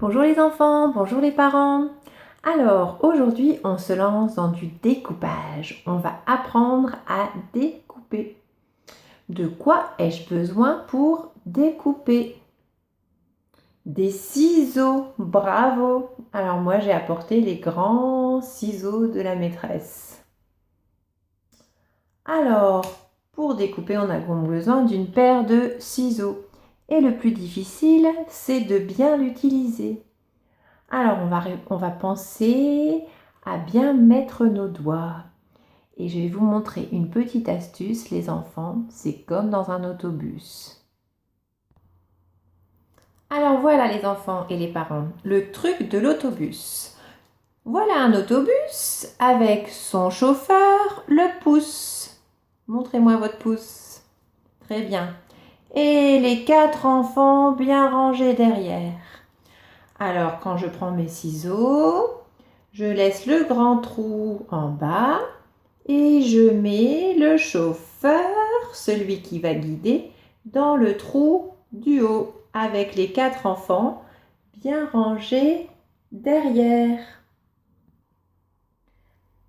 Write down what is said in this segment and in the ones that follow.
Bonjour les enfants, bonjour les parents. Alors aujourd'hui on se lance dans du découpage. On va apprendre à découper. De quoi ai-je besoin pour découper? Des ciseaux, bravo! Alors moi j'ai apporté les grands ciseaux de la maîtresse. Alors pour découper on a besoin d'une paire de ciseaux. Et le plus difficile c'est de bien l'utiliser. Alors, on va penser à bien mettre nos doigts. Et je vais vous montrer une petite astuce, les enfants. C'est comme dans un autobus. Alors voilà les enfants et les parents, le truc de l'autobus. Voilà un autobus avec son chauffeur, le pouce. Montrez-moi votre pouce. Très bien. Et les 4 enfants bien rangés derrière. Alors, quand je prends mes ciseaux, je laisse le grand trou en bas et je mets le chauffeur, celui qui va guider, dans le trou du haut avec les 4 enfants bien rangés derrière.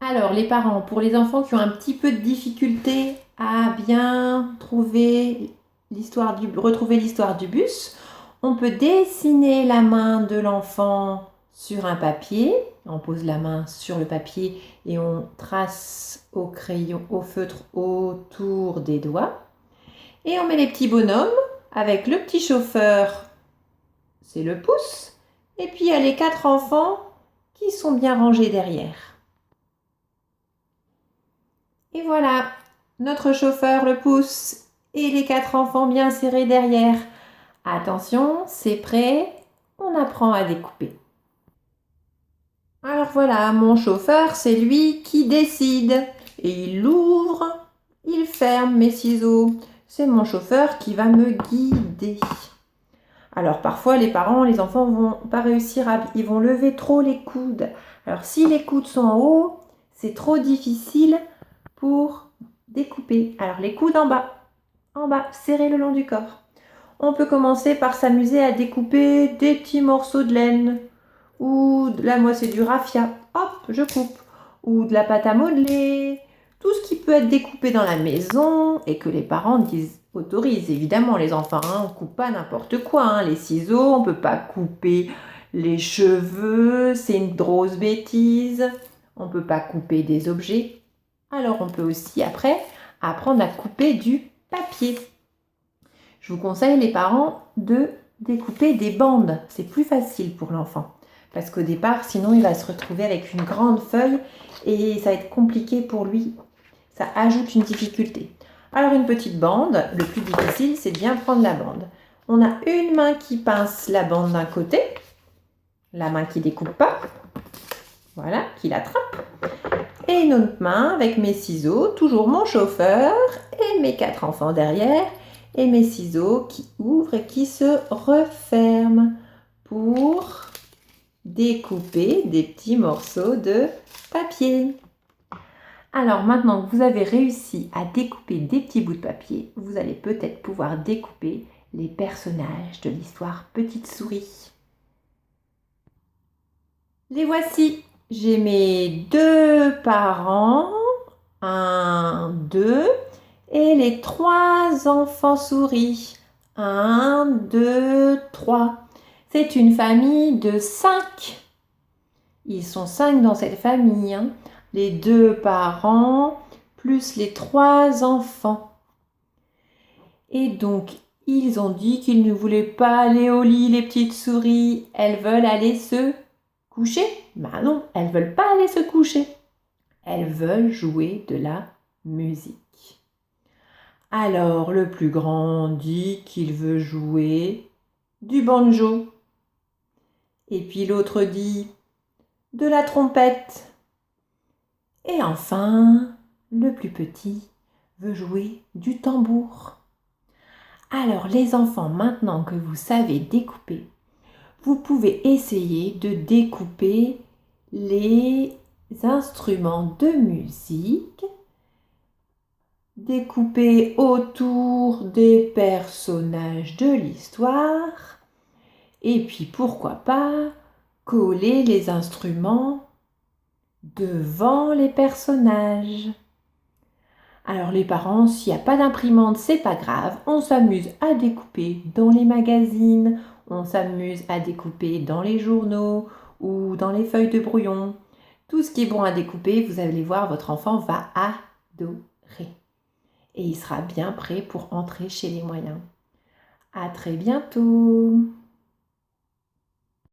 Alors les parents, pour les enfants qui ont un petit peu de difficulté à bien retrouver l'histoire du bus, on peut dessiner la main de l'enfant sur un papier. On pose la main sur le papier et on trace au crayon, au feutre autour des doigts. Et on met les petits bonhommes avec le petit chauffeur, c'est le pouce. Et puis il y a les 4 enfants qui sont bien rangés derrière. Et voilà, notre chauffeur le pouce et les 4 enfants bien serrés derrière. Attention, c'est prêt, on apprend à découper. Alors voilà, mon chauffeur, c'est lui qui décide. Et il ouvre, il ferme mes ciseaux. C'est mon chauffeur qui va me guider. Alors parfois, les parents, les enfants vont pas réussir ils vont lever trop les coudes. Alors si les coudes sont en haut, c'est trop difficile pour découper. Alors les coudes en bas, serrés le long du corps. On peut commencer par s'amuser à découper des petits morceaux de laine. Ou là, moi, c'est du raffia. Hop, je coupe. Ou de la pâte à modeler. Tout ce qui peut être découpé dans la maison et que les parents autorisent. Évidemment, les enfants, hein, on ne coupe pas n'importe quoi. Hein. Les ciseaux, on ne peut pas couper les cheveux. C'est une grosse bêtise. On ne peut pas couper des objets. Alors, on peut aussi, après, apprendre à couper du papier. Je vous conseille, les parents, de découper des bandes. C'est plus facile pour l'enfant. Parce qu'au départ, sinon, il va se retrouver avec une grande feuille et ça va être compliqué pour lui. Ça ajoute une difficulté. Alors, une petite bande, le plus difficile, c'est de bien prendre la bande. On a une main qui pince la bande d'un côté, la main qui découpe pas, voilà, qui l'attrape. Et une autre main avec mes ciseaux, toujours mon chauffeur et mes 4 enfants derrière. Et mes ciseaux qui ouvrent et qui se referment pour découper des petits morceaux de papier. Alors maintenant que vous avez réussi à découper des petits bouts de papier, vous allez peut-être pouvoir découper les personnages de l'histoire Petite Souris. Les voici. J'ai mes 2 parents, 1, 2, et les 3 enfants souris, 1, 2, 3. C'est une famille de 5. Ils sont 5 dans cette famille. Hein. Les 2 parents plus les 3 enfants. Et donc, ils ont dit qu'ils ne voulaient pas aller au lit, les petites souris. Elles veulent aller se coucher. Ben non, elles ne veulent pas aller se coucher. Elles veulent jouer de la musique. Alors, le plus grand dit qu'il veut jouer du banjo. Et puis l'autre dit de la trompette. Et enfin, le plus petit veut jouer du tambour. Alors les enfants, maintenant que vous savez découper, vous pouvez essayer de découper les instruments de musique, découper autour des personnages de l'histoire Et puis pourquoi pas coller les instruments devant les personnages. Alors les parents, s'il n'y a pas d'imprimante, c'est pas grave, on s'amuse à découper dans les magazines, on s'amuse à découper dans les journaux ou dans les feuilles de brouillon. Tout ce qui est bon à découper, vous allez voir, votre enfant va adorer. Et il sera bien prêt pour entrer chez les moyens. À très bientôt!